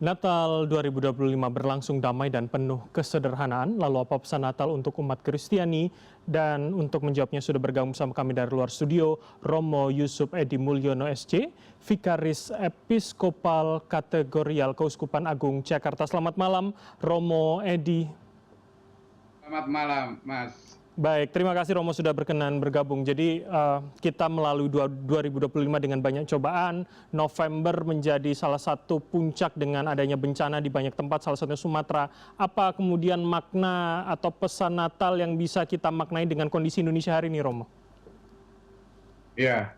Natal 2025 berlangsung damai dan penuh kesederhanaan. Lalu apa pesan Natal untuk umat Kristiani? Dan untuk menjawabnya sudah bergabung bersama kami dari luar studio, Romo Yusuf Edi Mulyono SC, Vikaris Episkopal Kategorial Keuskupan Agung Jakarta. Selamat malam, Romo Edi. Selamat malam, Mas. Baik, terima kasih Romo sudah berkenan bergabung. Jadi kita melalui 2025 dengan banyak cobaan. November menjadi salah satu puncak dengan adanya bencana di banyak tempat, salah satunya Sumatera. Apa kemudian makna atau pesan Natal yang bisa kita maknai dengan kondisi Indonesia hari ini, Romo? Ya,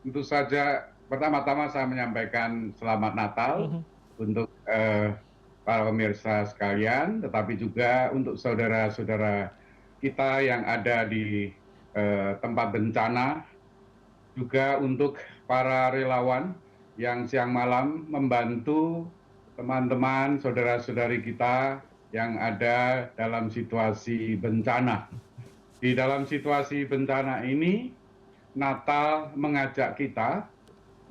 tentu saja pertama-tama saya menyampaikan selamat Natal untuk para pemirsa sekalian, tetapi juga untuk saudara-saudara kita yang ada di tempat bencana, juga untuk para relawan yang siang malam membantu teman-teman, saudara-saudari kita yang ada dalam situasi bencana. Di dalam situasi bencana ini, Natal mengajak kita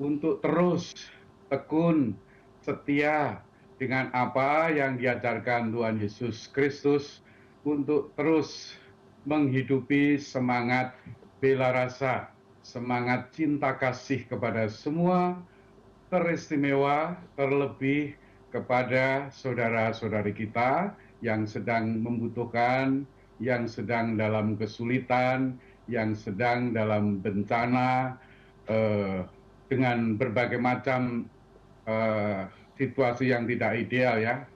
untuk terus tekun, setia dengan apa yang diajarkan Tuhan Yesus Kristus, untuk terus menghidupi semangat bela rasa, semangat cinta kasih kepada semua, teristimewa terlebih kepada saudara-saudari kita yang sedang membutuhkan, yang sedang dalam kesulitan, yang sedang dalam bencana, dengan berbagai macam situasi yang tidak ideal ya,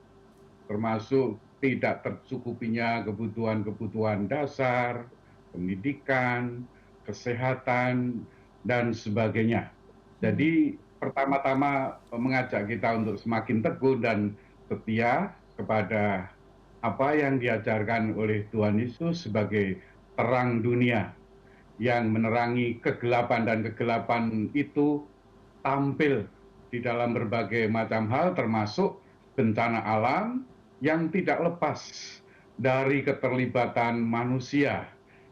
termasuk tidak tercukupinya kebutuhan-kebutuhan dasar, pendidikan, kesehatan, dan sebagainya. Jadi pertama-tama mengajak kita untuk semakin teguh dan setia kepada apa yang diajarkan oleh Tuhan Yesus sebagai terang dunia yang menerangi kegelapan, dan kegelapan itu tampil di dalam berbagai macam hal, termasuk bencana alam yang tidak lepas dari keterlibatan manusia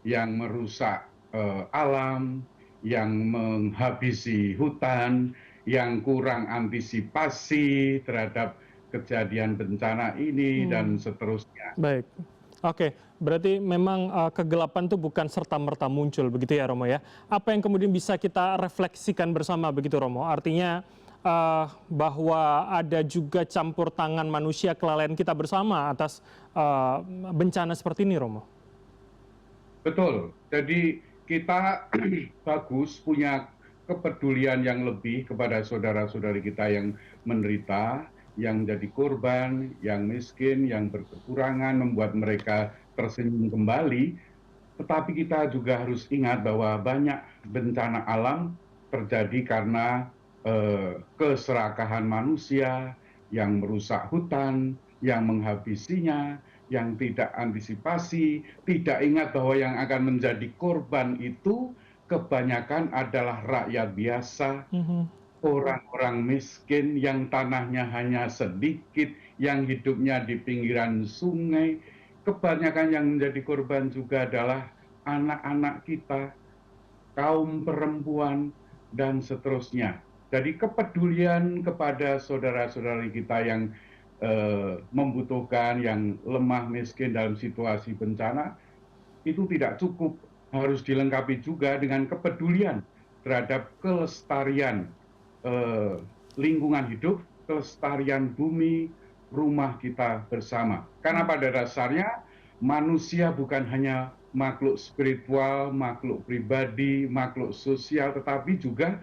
yang merusak alam, yang menghabisi hutan, yang kurang antisipasi terhadap kejadian bencana ini, dan seterusnya. Baik. Oke, berarti memang kegelapan itu bukan serta-merta muncul, begitu ya Romo ya. Apa yang kemudian bisa kita refleksikan bersama, begitu Romo? Artinya bahwa ada juga campur tangan manusia, kelalaian kita bersama atas bencana seperti ini, Romo. Betul, jadi kita bagus punya kepedulian yang lebih kepada saudara-saudari kita yang menderita, yang jadi korban, yang miskin, yang berkekurangan, membuat mereka tersenyum kembali. Tetapi kita juga harus ingat bahwa banyak bencana alam terjadi karena keserakahan manusia yang merusak hutan, yang menghabisinya, yang tidak antisipasi, tidak ingat bahwa yang akan menjadi korban itu kebanyakan adalah rakyat biasa, orang-orang miskin yang tanahnya hanya sedikit, yang hidupnya di pinggiran sungai. Kebanyakan yang menjadi korban juga adalah anak-anak kita, kaum perempuan, dan seterusnya. Jadi kepedulian kepada saudara-saudari kita yang membutuhkan, yang lemah miskin dalam situasi bencana, itu tidak cukup. Harus dilengkapi juga dengan kepedulian terhadap kelestarian lingkungan hidup, kelestarian bumi, rumah kita bersama. Karena pada dasarnya manusia bukan hanya makhluk spiritual, makhluk pribadi, makhluk sosial, tetapi juga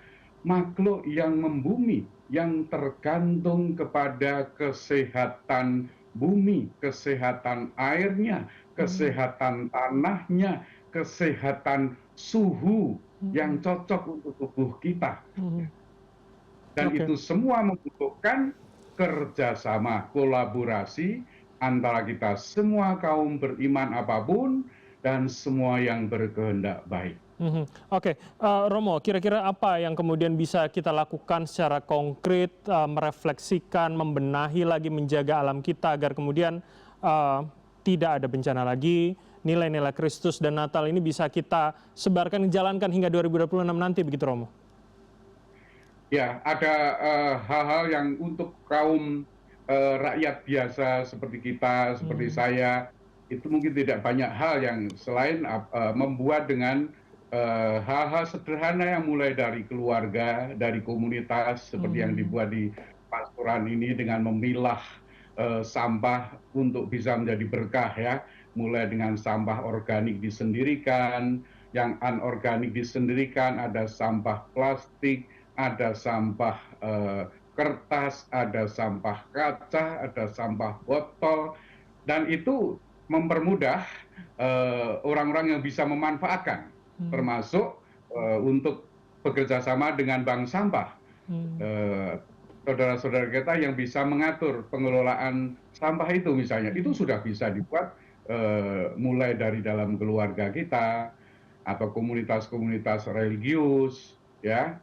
makhluk yang membumi, yang tergantung kepada kesehatan bumi, kesehatan airnya, kesehatan tanahnya, kesehatan suhu yang cocok untuk tubuh kita. Dan itu semua membutuhkan kerjasama, kolaborasi antara kita semua kaum beriman apapun dan semua yang berkehendak baik. Oke, Romo, kira-kira apa yang kemudian bisa kita lakukan secara konkret, merefleksikan, membenahi lagi, menjaga alam kita agar kemudian tidak ada bencana lagi, nilai-nilai Kristus dan Natal ini bisa kita sebarkan, jalankan hingga 2026 nanti, begitu Romo? Ya, ada hal-hal yang untuk kaum rakyat biasa seperti kita, seperti Hmm, saya, itu mungkin tidak banyak hal yang selain membuat dengan hal-hal sederhana yang mulai dari keluarga, dari komunitas, seperti yang hmm, dibuat di pastoran ini dengan memilah sampah untuk bisa menjadi berkah ya, mulai dengan sampah organik disendirikan, yang anorganik disendirikan, ada sampah plastik, ada sampah kertas, ada sampah kaca, ada sampah botol, dan itu mempermudah orang-orang yang bisa memanfaatkan, hmm, termasuk untuk bekerja sama dengan bank sampah. hmm. Eh, Saudara-saudara kita yang bisa mengatur pengelolaan sampah itu misalnya, itu sudah bisa dibuat mulai dari dalam keluarga kita atau komunitas-komunitas religius, ya,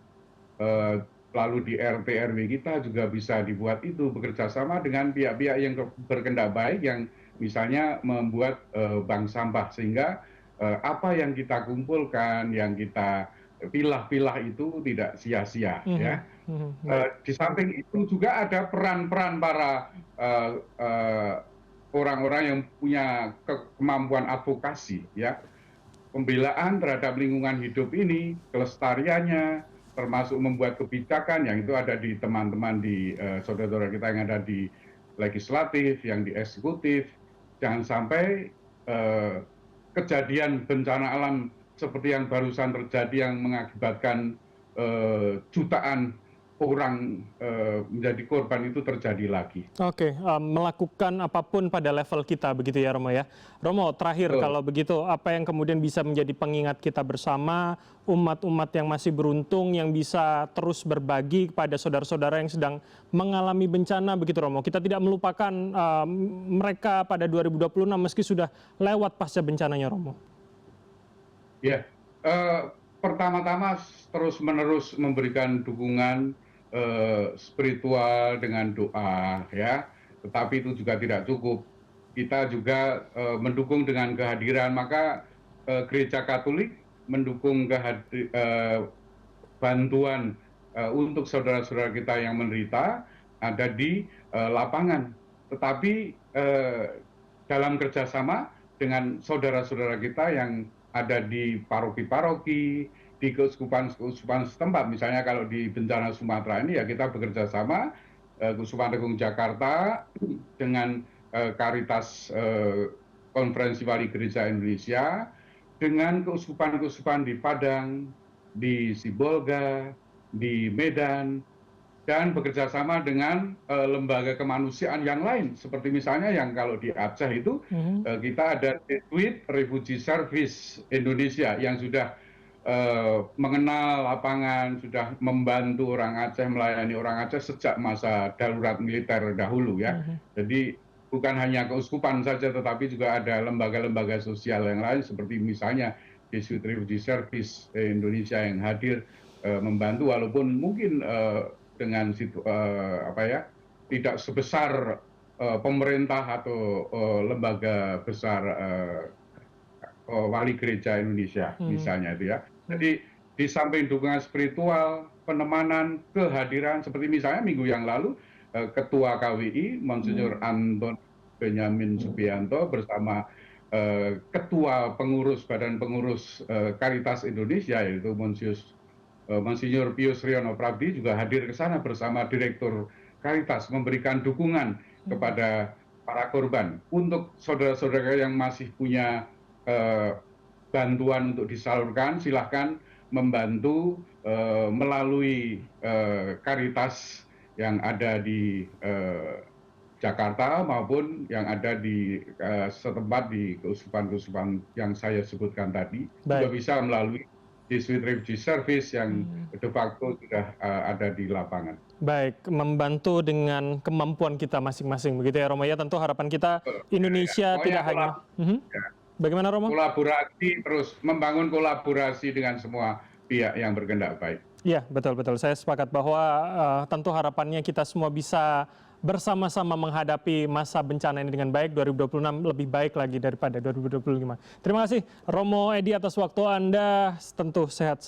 eh, lalu di RT RW kita juga bisa dibuat itu bekerja sama dengan pihak-pihak yang berkendak baik yang misalnya membuat bank sampah sehingga apa yang kita kumpulkan, yang kita pilah-pilah itu tidak sia-sia Mhm, ya. mhm, baik. Di samping itu juga ada peran-peran para orang-orang yang punya kemampuan advokasi ya, pembelaan terhadap lingkungan hidup ini, kelestariannya, termasuk membuat kebijakan yang itu ada di teman-teman di saudara-saudara kita yang ada di legislatif, yang di eksekutif. Jangan sampai eh, kejadian bencana alam seperti yang barusan terjadi yang mengakibatkan jutaan orang menjadi korban itu terjadi lagi. Oke, melakukan apapun pada level kita begitu ya Romo ya. Romo, terakhir Betul. kalau begitu apa yang kemudian bisa menjadi pengingat kita bersama umat-umat yang masih beruntung yang bisa terus berbagi kepada saudara-saudara yang sedang mengalami bencana begitu Romo. Kita tidak melupakan mereka pada 2026 meski sudah lewat pasca bencananya Romo. Ya, pertama-tama terus-menerus memberikan dukungan spiritual dengan doa, ya. Tetapi itu juga tidak cukup. Kita juga mendukung dengan kehadiran, maka Gereja Katolik mendukung bantuan untuk saudara-saudara kita yang menderita ada di lapangan. Tetapi dalam kerjasama dengan saudara-saudara kita yang ada di paroki-paroki, di keuskupan-keuskupan setempat. Misalnya kalau di bencana Sumatera ini ya kita bekerja sama Keuskupan Agung Jakarta dengan Karitas Konferensi Wali Gereja Indonesia, dengan keuskupan-keuskupan di Padang, di Sibolga, di Medan, dan bekerja sama dengan lembaga kemanusiaan yang lain. Seperti misalnya yang kalau di Aceh itu Mhm. kita ada Tweet Refugee Service Indonesia yang sudah mengenal lapangan, sudah membantu orang Aceh, melayani orang Aceh sejak masa darurat militer dahulu ya. Mhm. Jadi bukan hanya keuskupan saja, tetapi juga ada lembaga-lembaga sosial yang lain seperti misalnya Jesuit Refugee Service Indonesia yang hadir membantu, walaupun mungkin dengan apa ya, tidak sebesar pemerintah atau lembaga besar wali gereja Indonesia Mhm. misalnya itu ya. Jadi di samping dukungan spiritual, penemanan, kehadiran seperti misalnya minggu yang lalu Ketua KWI Monsinyur Anton Benyamin Subianto bersama Ketua Pengurus Badan Pengurus Karitas Indonesia yaitu Monsinyur Pius Riono Prabdi juga hadir ke sana bersama Direktur Karitas memberikan dukungan kepada para korban. Untuk saudara-saudara yang masih punya bantuan untuk disalurkan, silahkan membantu melalui Karitas yang ada di Jakarta maupun yang ada di setempat di keuskupan-keuskupan yang saya sebutkan tadi, juga Baik. bisa melalui Jesuit Refugee Service yang de facto sudah ada di lapangan. Baik, membantu dengan kemampuan kita masing-masing begitu ya Romo ya. Tentu harapan kita Indonesia Pokoknya tidak hanya. Mhm. Bagaimana Romo? kolaborasi, terus membangun kolaborasi dengan semua pihak yang berkehendak baik. Iya, betul-betul. Saya sepakat bahwa tentu harapannya kita semua bisa bersama-sama menghadapi masa bencana ini dengan baik. 2026 lebih baik lagi daripada 2025. Terima kasih Romo Edi atas waktu Anda. Tentu sehat